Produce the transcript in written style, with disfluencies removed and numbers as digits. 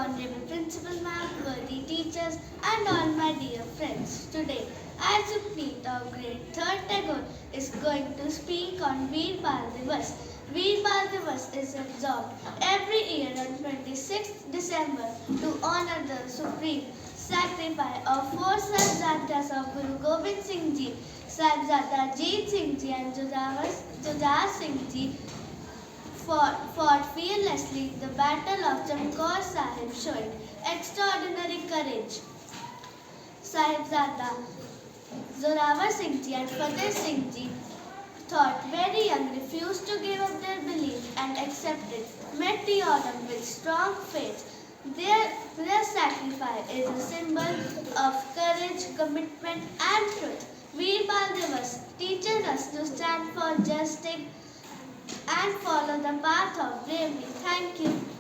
Honorable Principal Ma'am, worthy teachers, and all my dear friends. Today, I, Sukhneet of grade 3rd Tagore, is going to speak on Veer Bal Divas. Veer Bal Divas is observed every year on 26th December to honor the supreme sacrifice of four Sahibzadas of Guru Gobind Singh Ji, Sahibzada Jeet Singh Ji and Jujhar Singh Ji fought fearlessly the battle of Chamkaur Sahib, showing extraordinary courage. Sahibzada Zorawar Singh Ji and Fateh Singh Ji, thought very young, refused to give up their belief and accepted, met the order with strong faith. Their sacrifice is a symbol of courage, commitment and truth. Veer Bal Divas teaches us to stand for justice and follow the path of bravery. Thank you.